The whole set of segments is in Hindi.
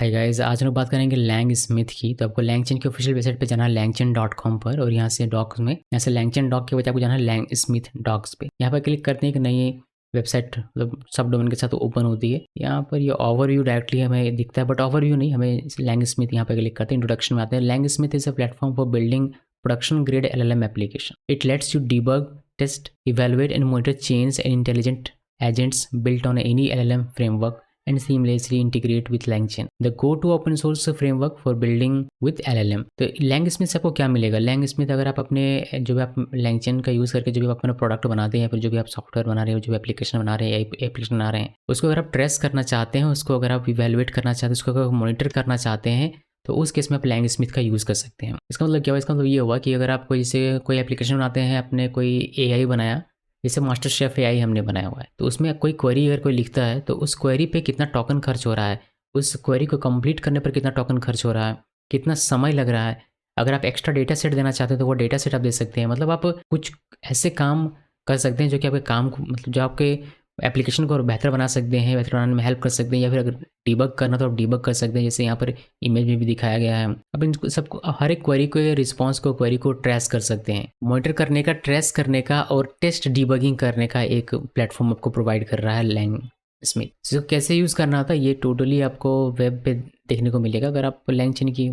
हाय गाइस, आज हम लोग बात करेंगे लैंग स्मिथ की। तो आपको लैंगचेन की ऑफिशियल वेबसाइट पे जाना है langchain.com पर, और यहाँ से डॉक्स में यहाँ से लैंगचेन डॉक के बजाय आपको जाना है लैंग स्मिथ डॉक्स पे। यहाँ पर क्लिक करते हैं कि नई वेबसाइट मतलब सब डोमेन के साथ ओपन होती है। यहाँ पर ये ओवरव्यू डायरेक्टली हमें दिखता है, बट ओवरव्यू नहीं, हमें लैंग स्मिथ यहाँ पर क्लिक करते हैं। इंट्रोडक्शन में आते हैं। LangSmith is a platform for building production grade LLM application. It lets you debug, test, evaluate and monitor chains and intelligent agents built on any LLM framework and seamlessly integrate with LangChain, the go-to open source framework for building with LLM. तो LangSmith से आपको क्या मिलेगा? LangSmith अगर आप अपने जो भी आप LangChain का यूज़ करके जो भी आप अपना प्रोडक्ट बनाते हैं या फिर जो भी आप सॉफ्टवेयर बना रहे हो, जो भी एप्लीकेशन बना रहे हैं, एप्लीकेशन बना रहे हैं, उसको अगर आप ट्रेस करना चाहते हैं, उसको अगर आप इवेलुएट करना चाहते हैं, उसको अगर मॉनिटर करना चाहते हैं, तो उस केस में आप लैंग स्मिथ का यूज़ कर सकते हैं। इसका मतलब क्या हुआ? इसका मतलब ये हुआ कि अगर आप कोई जैसे कोई एप्लीकेशन बनाते हैं, अपने कोई AI बनाया, जैसे मास्टर शेफ AI हमने बनाया हुआ है, तो उसमें कोई क्वेरी अगर कोई लिखता है तो उस क्वेरी पे कितना टोकन खर्च हो रहा है, उस क्वेरी को कंप्लीट करने पर कितना टोकन खर्च हो रहा है, कितना समय लग रहा है। अगर आप एक्स्ट्रा डेटा सेट देना चाहते हैं तो वो डेटा सेट आप दे सकते हैं। मतलब आप कुछ ऐसे काम कर सकते हैं जो कि आपके काम को मतलब जो आपके एप्लीकेशन को और बेहतर बना सकते हैं, बेहतर बनाने में हेल्प कर सकते हैं, या फिर अगर डीबग करना तो आप डीबग कर सकते हैं, जैसे यहाँ पर इमेज में भी दिखाया गया है। अब इन सबको हर एक क्वेरी को या रिस्पॉन्स को क्वेरी को ट्रेस कर सकते हैं। मॉनिटर करने का, ट्रेस करने का और टेस्ट डीबगिंग करने का एक प्लेटफॉर्म आपको प्रोवाइड कर रहा है लैंग स्मिथ। इसको कैसे यूज़ करना होता है ये टोटली आपको वेब पे देखने को मिलेगा। अगर आप लैंगचेन की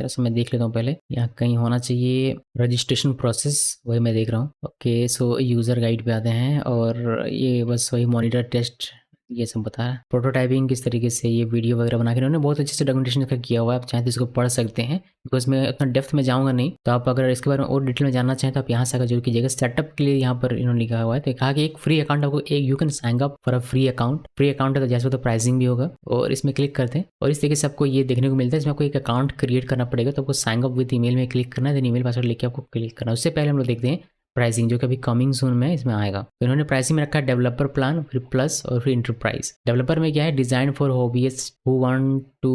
जरा सा मैं देख लेता हूँ पहले, यहाँ कहीं होना चाहिए रजिस्ट्रेशन प्रोसेस, वही मैं देख रहा हूँ। ओके, सो यूज़र गाइड पे आते हैं और ये बस वही मॉनिटर टेस्ट ये सब बता है। प्रोटोटाइपिंग किस तरीके से ये वीडियो वगैरह बना के इन्होंने बहुत अच्छे से डॉक्यूमेंटेशन का किया हुआ है। आप चाहें तो इसको पढ़ सकते हैं, बिकॉज मैं उतना डेप्थ में जाऊँगा नहीं। तो आप अगर इसके बारे में और डिटेल में जानना चाहें तो आप यहाँ से आकर जरूर कीजिएगा। सेटअप के लिए यहाँ पर इन्होंने लिखा हुआ है, तो कहा कि एक फ्री अकाउंट आपको एक you can sign up for a free account. Free account है तो जैसे तो प्राइसिंग भी होगा, और इसमें क्लिक करते हैं और इस तरीके से आपको ये देखने को मिलता है। इसमें आपको एक अकाउंट क्रिएट करना पड़ेगा, तो आपको साइन अप विद ईमेल में क्लिक करना है, देन ईमेल पासवर्ड लेके आपको क्लिक करना है। उससे पहले हम लोग देखते हैं प्राइसिंग, जो कभी कमिंग सून में इसमें आएगा। तो इन्होंने प्राइसिंग में रखा है डेवलपर प्लान, फिर प्लस और फिर इंटरप्राइज। डेवलपर में क्या है? Design for hobbyist who want to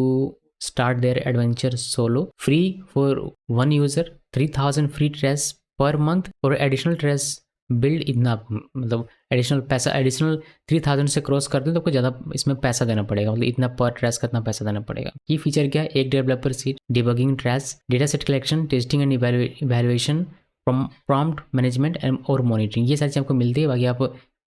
start their adventure solo, free for 1 user, 3000 free traces per month, और एडिशनल ट्रेस बिल्ड इतना मतलब एडिशनल पैसा, एडिशनल 3000 से क्रॉस कर दें तो आपको ज़्यादा इसमें पैसा देना पड़ेगा, मतलब इतना पर ट्रेस का इतना पैसा देना पड़ेगा। की फीचर क्या है? एक developer seat, debugging trace, data set collection, testing and evaluation, prompt management and और मॉनिटरिंग, ये सारी चीज़ आपको मिलती है। बाकी आप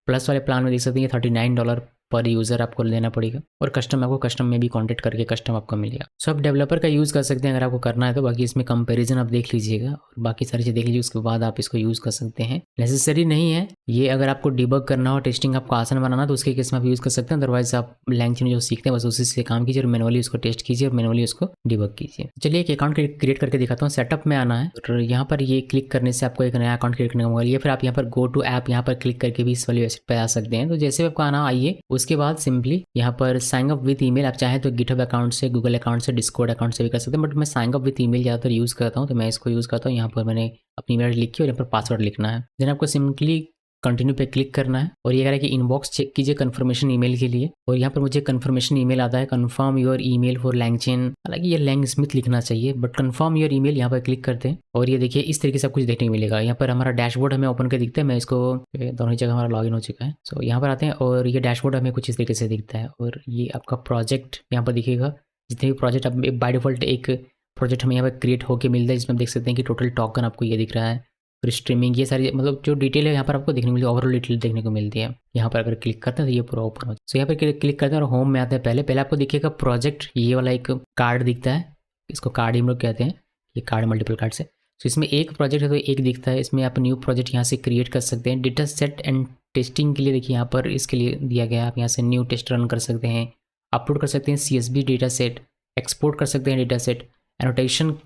प्लस वाले प्लान में देख सकते हैं $39 पर यूज़र आपको लेना पड़ेगा, और कस्टम आपको कस्टम में भी कॉन्टेक्ट करके कस्टम आपको मिलेगा। सो आप डेवलपर का यूज़ कर सकते हैं अगर आपको करना है तो। बाकी इसमें कंपैरिजन आप देख लीजिएगा और बाकी सारी चीज़ देख लीजिए, उसके बाद आप इसको यूज़ कर सकते हैं। नेसेसरी नहीं है ये, अगर आपको डिबग करना हो, टेस्टिंग आपको आसान बनाना तो उसके केस में आप यूज़ कर सकते हैं। अदरवाइज आप लैंगचेन जो सीखते हैं बस उसी से काम कीजिए और मैनुअली उसको टेस्ट कीजिए और मैनुअली उसको डिबग कीजिए। चलिए एक अकाउंट क्रिएट करके दिखाता हूँ। सेटअप में आना है और यहाँ पर ये क्लिक करने से आपको एक नया अकाउंट क्रिएट करने का मौका, या फिर आप यहाँ पर गो टू ऐप यहाँ पर क्लिक करके भी इस वाली वेबसाइट पर आ सकते हैं। तो जैसे आपको आना आइए, उसके बाद सिंपली यहाँ पर साइन अप विद ईमेल, आप चाहें तो गिटहब अकाउंट से, गूगल अकाउंट से, डिस्कॉर्ड अकाउंट से भी कर सकते हैं, बट मैं साइन अप विद ईमेल ज़्यादातर यूज़ करता हूँ, तो मैं इसको यूज़ करता हूँ। यहाँ पर मैंने अपनी ईमेल लिखी और यहाँ पर पासवर्ड लिखना है। देन आपको सिंपली कंटिन्यू पे क्लिक करना है और ये कह रहा है कि इनबॉक्स चेक कीजिए कंफर्मेशन ईमेल के लिए, और यहाँ पर मुझे कंफर्मेशन ईमेल आता है, confirm your email for LangChain. हालांकि ये लैंग स्मिथ लिखना चाहिए, बट कंफर्म योर ईमेल यहाँ पर क्लिक करते हैं और ये देखिए इस तरीके से सब कुछ देखने को मिलेगा। यहाँ पर हमारा डैशबोर्ड हमें ओपन कर दिखता है। मैं इसको दोनों जगह हमारा लॉगिन हो चुका है। सो यहाँ पर आते हैं और ये डैशबोर्ड हमें कुछ इस तरीके से दिखता है, और ये आपका प्रोजेक्ट यहाँ पर दिखेगा। जितने भी प्रोजेक्ट अब बाय डिफॉल्ट एक प्रोजेक्ट हमें यहाँ पर क्रिएट होकर मिलता है, जिसमें आप देख सकते हैं कि टोटल टोकन आपको ये दिख रहा है, फिर स्ट्रीमिंग, ये सारी मतलब जो डिटेल है यहाँ पर आपको देखने को मिलती है, ओवरऑल डिटेल देखने को मिलती है। यहाँ पर अगर क्लिक करते हैं तो ये पूरा ओपन हो जाए। सो यहाँ पर क्लिक करते हैं और होम में आते हैं। पहले आपको दिखेगा प्रोजेक्ट, ये वाला एक कार्ड दिखता है, इसको कार्ड हम लोग कहते हैं, ये कार्ड मल्टीपल कार्ड से। तो इसमें एक प्रोजेक्ट है तो एक दिखता है, इसमें आप न्यू प्रोजेक्ट यहाँ से क्रिएट कर सकते हैं। डेटा सेट एंड टेस्टिंग के लिए देखिए यहाँ पर इसके लिए दिया गया है, आप यहाँ से न्यू टेस्ट रन कर सकते हैं, अपलोड कर सकते हैं CSV डेटा सेट, एक्सपोर्ट कर सकते हैं डेटा सेट, एनोटेशन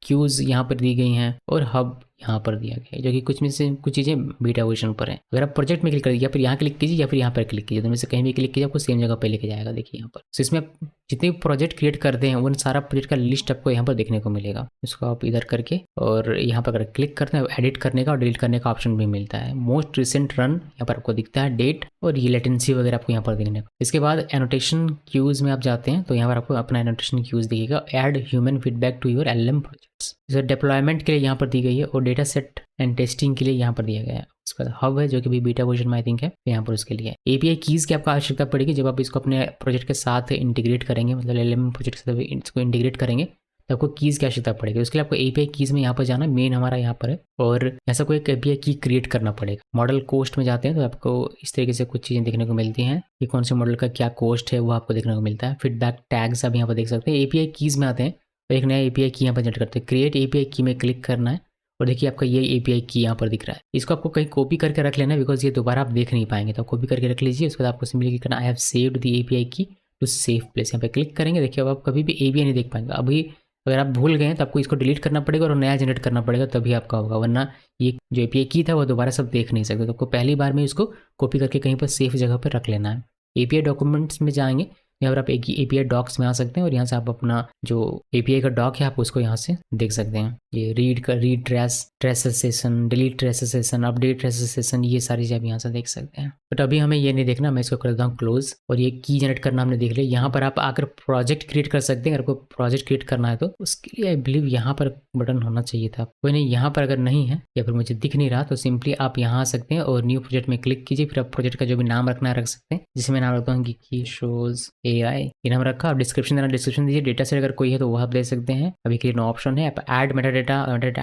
क्यूज यहाँ पर दी गई हैं, और हब यहाँ पर दिया गया है, जो कि कुछ में से कुछ चीज़ें बीटा वर्जन पर है। अगर आप प्रोजेक्ट में क्लिक करिए, या फिर यहाँ क्लिक कीजिए या फिर यहाँ पर क्लिक कीजिए, तो में से कहीं भी क्लिक कीजिए आपको सेम जगह पे लेके जाएगा। देखिए यहाँ पर। तो इसमें आप जितने भी प्रोजेक्ट क्रिएट करते हैं उन सारा प्रोजेक्ट का लिस्ट आपको यहाँ पर देखने को मिलेगा। इसको आप इधर करके और यहाँ पर अगर क्लिक करते हैं एडिट करने का और डिलीट करने का ऑप्शन भी मिलता है। मोस्ट रिसेंट रन यहाँ पर आपको दिखता है, डेट और ये लेटेंसी वगैरह आपको यहाँ पर देखने को। इसके बाद एनोटेशन क्यूज में आप जाते हैं तो यहाँ पर आपको अपना एनोटेशन क्यूज दिखेगा। Add human feedback to your LLM projects. जो डिप्लॉयमेंट के लिए यहाँ पर दी गई है, और डेटा सेट एंड टेस्टिंग के लिए यहाँ पर दिया गया है। उसके बाद हब है जो कि भी बीटा वर्जन में आई थिंक है, यहाँ पर उसके लिए एपीआई कीज़ की आपको आवश्यकता पड़ेगी जब आप इसको अपने प्रोजेक्ट के साथ इंटीग्रेट करेंगे, मतलब एलएलएम प्रोजेक्ट के साथ इसको इंटीग्रेट करेंगे तो आपको कीज़ की आवश्यकता पड़ेगी। उसके लिए आपको एपीआई कीज़ में यहाँ पर जाना, मेन हमारा यहाँ पर है, और ऐसा कोई एक एपीआई की क्रिएट करना पड़ेगा। मॉडल कोस्ट में जाते हैं तो आपको इस तरीके से कुछ चीज़ें देखने को मिलती हैं कि कौन से मॉडल का क्या कोस्ट है वो आपको देखने को मिलता है। फीडबैक टैग्स आप यहाँ पर देख सकते हैं। एपीआई कीज़ में आते हैं तो एक नया एपीआई की यहाँ पर जनरेट करते हैं। क्रिएट एपीआई की में क्लिक करना है और देखिए आपका ये एपीआई की यहाँ पर दिख रहा है। इसको आपको कहीं कॉपी करके रख लेना है बिकॉज ये दोबारा आप देख नहीं पाएंगे, तो कॉपी करके रख लीजिए। उसके बाद आपको सिंपली क्लिक करना, I have saved the API की टू सेव प्लेस, यहाँ पे क्लिक करेंगे। देखिए अब आप कभी भी एपीआई नहीं देख पाएंगे। अभी अगर आप भूल गए तो आपको इसको डिलीट करना पड़ेगा और नया जनरेट करना पड़ेगा, तभी आपका होगा, वरना ये जो एपीआई की था वो दोबारा सब देख नहीं सकते। तो आपको पहली बार में इसको कॉपी करके कहीं पर सेफ जगह पर रख लेना है। एपीआई डॉक्यूमेंट्स में जाएंगे, यहाँ पर आप एपीआई डॉक्स में आ सकते हैं और यहाँ से आप अपना जो एपीआई का डॉक है आप उसको यहाँ से देख सकते हैं। ये read trace session, delete trace session, update trace session, ये सारी चीज़ आप यहाँ से देख सकते हैं। बट अभी हमें ये नहीं देखना, मैं इसको कर देता हूँ क्लोज। और ये की जनरेट करना हमने देख लिया। यहाँ पर आप आकर प्रोजेक्ट क्रिएट कर सकते हैं। अगर कोई प्रोजेक्ट क्रिएट करना है तो उसके लिए आई बिलीव यहाँ पर बटन होना चाहिए था, कोई नहीं। यहाँ पर अगर नहीं है या फिर मुझे दिख नहीं रहा तो सिंपली आप यहाँ आ सकते हैं और न्यू प्रोजेक्ट में क्लिक कीजिए। फिर आप प्रोजेक्ट का जो भी नाम रखना है रख सकते हैं, जिसे मैं नाम रखता हूँ की शोज AI ये नाम रखा। आप डिस्क्रिप्शन देना, डिस्क्रिप्शन दीजिए। डेटा सेट अगर कोई है तो वो आप दे सकते हैं। अभी के लिए नो ऑप्शन है। आप ऐड मेटा डेटा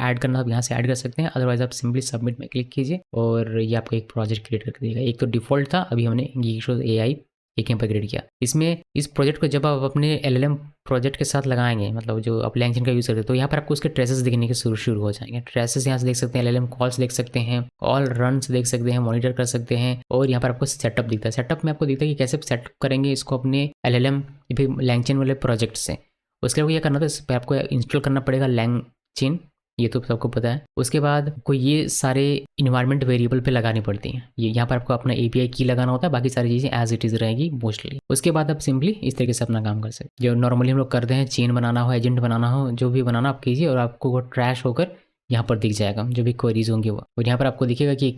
ऐड करना, आप यहाँ से ऐड कर सकते हैं। अदरवाइज आप सिंपली सबमिट में क्लिक कीजिए और ये आपको एक प्रोजेक्ट क्रिएट करके देगा। एक तो डिफॉल्ट था, अभी हमने शोज AI एक यहाँ पर क्रिएट किया। इसमें इस प्रोजेक्ट को जब आप अपने LLM प्रोजेक्ट के साथ लगाएंगे, मतलब जो आप LangChain का यूज़ करते हैं, तो यहाँ पर आपको उसके ट्रेसेस दिखने के शुरू हो जाएंगे। ट्रेसेस यहाँ से देख सकते हैं, LLM कॉल्स देख सकते हैं, ऑल रन्स देख सकते हैं, मॉनिटर कर सकते हैं। और यहाँ पर आपको सेटअप दिखता है। सेटअप में आपको दिखता है कि कैसे सेटअप करेंगे इसको अपने LLM या फिर LangChain वाले प्रोजेक्ट से। उसके लिए क्या करना था, इस पर आपको इंस्टॉल करना पड़ेगा LangChain, ये तो सबको पता है। उसके बाद आपको ये सारे इन्वायरमेंट वेरिएबल पे लगानी पड़ती हैं। ये यहाँ पर आपको अपना एपीआई की लगाना होता है, बाकी सारी चीज़ें एज इट इज़ रहेगी मोस्टली। उसके बाद आप सिंपली इस तरीके से अपना काम कर सकते हैं। जो नॉर्मली हम लोग करते हैं, चेन बनाना हो, एजेंट बनाना हो, जो भी बनाना आप कीजिए और आपको वो ट्रैश होकर यहाँ पर दिख जाएगा जो भी क्वेरीज होंगी वो। और यहाँ पर आपको दिखेगा कि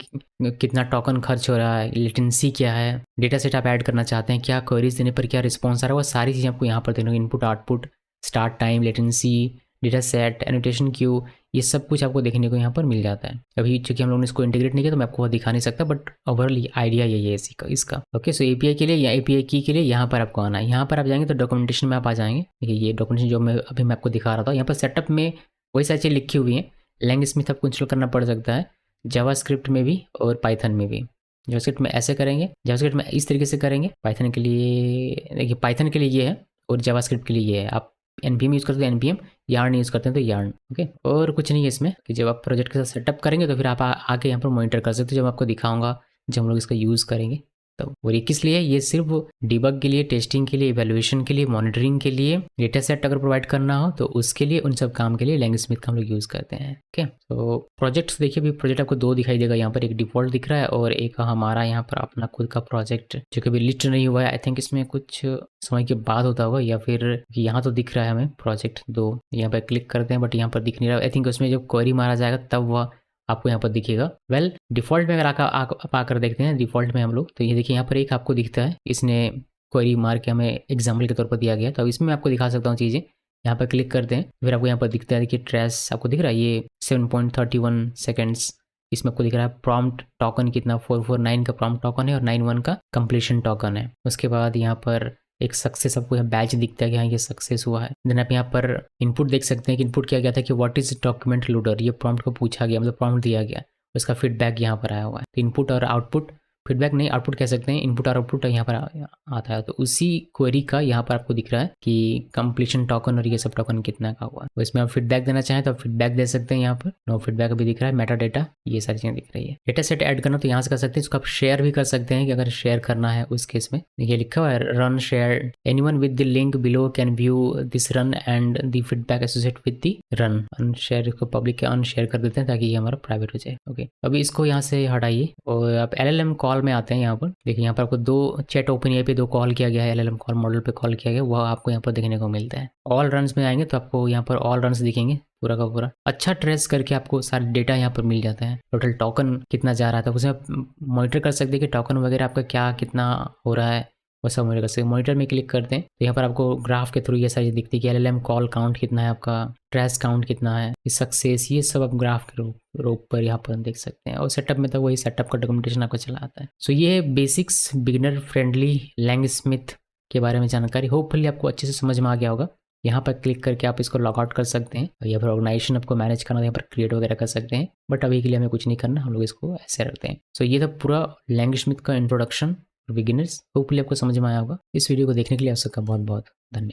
कितना टोकन खर्च हो रहा है, लेटेंसी क्या है, डेटा सेट आप ऐड करना चाहते हैं, क्या क्वेरीज देने पर क्या रिस्पॉन्स आ रहा है, वो सारी चीज़ें आपको यहाँ पर देना। Input, output, start time, latency, data set, annotation Q, ये सब कुछ आपको देखने को यहाँ पर मिल जाता है। अभी चूंकि हम लोगों ने इसको इंटीग्रेट नहीं किया तो मैं आपको दिखा नहीं सकता, बट ओवरऑल आइडिया यही है इसका। ओके, सो एपीआई के लिए या एपीआई की के लिए यहाँ पर आपको आना है। यहाँ पर आप जाएंगे तो डॉक्यूमेंटेशन में आप आ जाएंगे। देखिए ये डॉक्यूमेंटेशन जो मैं आपको दिखा रहा था, यहाँ पर सेटअप में वही सारी चीज़ लिखी हुई है। लैंगस्मिथ आपको इंस्टॉल करना पड़ सकता है, जावास्क्रिप्ट में भी और पाइथन में भी। जावास्क्रिप्ट में ऐसे करेंगे, जावास्क्रिप्ट में इस तरीके से करेंगे। पाइथन के लिए देखिए, पाइथन के लिए ये है और जावास्क्रिप्ट के लिए ये है। आप NPM यूज़ करते हैं NPM, यार्न यूज़ करते हैं तो यार्न। ओके, और कुछ नहीं है इसमें कि जब आप प्रोजेक्ट के साथ सेटअप करेंगे तो फिर आप आके यहाँ पर मॉनिटर कर सकते हो, जब आपको दिखाऊंगा जब हम लोग इसका यूज़ करेंगे तब। और ये किस लिए, ये सिर्फ डिबग के लिए, टेस्टिंग के लिए, इवैल्यूएशन के लिए, मॉनिटरिंग के लिए, डेटा सेट अगर प्रोवाइड करना हो तो उसके लिए, उन सब काम के लिए लैंगस्मिथ का हम लोग यूज़ करते हैं। ओके, तो प्रोजेक्ट्स देखिए, अभी प्रोजेक्ट आपको दो दिखाई देगा यहाँ पर, एक डिफॉल्ट दिख रहा है और एक हमारा यहाँ पर अपना खुद का प्रोजेक्ट जो कि अभी लिस्ट नहीं हुआ है। आई थिंक इसमें कुछ समय के बाद होता होगा, या फिर यहाँ तो दिख रहा है हमें प्रोजेक्ट दो। यहाँ पर क्लिक करते हैं बट यहाँ पर दिख नहीं रहा। आई थिंक उसमें जब क्वेरी मारा जाएगा तब वह आपको यहाँ पर दिखेगा। वेल डिफ़ॉल्ट में अगर आप आकर देखते हैं डिफ़ॉल्ट में हम लोग, तो ये देखिए यहाँ पर एक आपको दिखता है, इसने क्वेरी मार के हमें एग्जाम्पल के तौर पर दिया गया। तो अब इसमें मैं आपको दिखा सकता हूँ चीज़ें। यहाँ पर क्लिक करते हैं, फिर आपको यहाँ पर दिखता है कि ट्रेस आपको दिख रहा है, ये 7.31 सेकेंड्स। इसमें आपको दिख रहा है प्रॉम्प्ट टोकन कितना, 449 का प्रॉम्प्ट टोकन है और 91 का कंप्लीशन टोकन है। उसके बाद यहाँ पर एक सक्सेस आपको यहाँ बैच दिखता है कि हाँ ये सक्सेस हुआ है। देन आप यहाँ पर इनपुट देख सकते हैं कि इनपुट किया गया था कि व्हाट इज डॉक्यूमेंट लोडर, ये प्रॉम्प्ट को पूछा गया, मतलब प्रॉम्प्ट दिया गया, उसका फीडबैक यहाँ पर आया हुआ है। तो इनपुट और आउटपुट, फीडबैक नहीं आउटपुट कह सकते हैं, इनपुट और आउटपुट यहाँ पर आता है। तो उसी क्वेरी का यहाँ पर आपको दिख रहा है कि कंप्लीशन टोकन और ये सब टोकन कितना का हुआ है। तो इसमें आप फीडबैक देना चाहें तो आप फीडबैक दे सकते हैं। यहाँ पर नो फीडबैक अभी दिख रहा है, मेटा डेटा, ये सारी चीज़ें दिख रही है। डेटा सेट ऐड करना तो यहाँ से कर सकते हैं, इसको आप शेयर भी कर सकते हैं कि अगर शेयर करना है उस केस में। ये लिखा हुआ है run share, anyone with the link below can view this run and the feedback associate with the run. Unshare को पब्लिक के अनशेयर कर देते हैं ताकि ये हमारा प्राइवेट हो जाए। ओके, अभी इसको यहाँ से हटाइए और आप LLM कॉल में आते हैं। यहाँ पर देखिए, यहाँ पर आपको दो चैट OpenAI पे दो कॉल किया गया है, LLM कॉल मॉडल पे कॉल किया गया, वह आपको यहाँ पर देखने को मिलता है। ऑल रन्स में आएंगे तो आपको यहाँ पर ऑल रन्स दिखेंगे पूरा का पूरा। अच्छा ट्रेस करके आपको सारे डेटा यहाँ पर मिल जाता है, टोटल टोकन कितना जा रहा था, उसमें आप मॉनिटर कर सकते हैं कि टोकन वगैरह आपका क्या कितना हो रहा है, वो सब मॉनिटर कर सकते हैं। मॉनिटर में क्लिक करते हैं तो यहाँ पर आपको ग्राफ के थ्रू ये सारी दिखती है कि LLM कॉल काउंट कितना है आपका, ट्रैश काउंट कितना है, सक्सेस, ये सब आप ग्राफ के रूप पर यहाँ पर देख सकते हैं। और सेटअप में तो वही सेटअप का डॉक्यूमेंटेशन आपको चला आता है। सो ये बेसिक्स बिगिनर फ्रेंडली लैंगस्मिथ के बारे में जानकारी होपफुली आपको अच्छे से समझ में आ गया होगा। यहाँ पर क्लिक करके आप इसको लॉग आउट कर सकते हैं और यहाँ पर ऑर्गेनाइजेशन आपको मैनेज करना, यहाँ पर क्रिएट वगैरह कर सकते हैं, बट अभी के लिए हमें कुछ नहीं करना, हम लोग इसको ऐसे रखते हैं। सो ये था पूरा लैंगस्मिथ का इंट्रोडक्शन बिगिनर्स। होपफुली आपको समझ में आया होगा। इस वीडियो को देखने के लिए आप सबका बहुत बहुत धन्यवाद।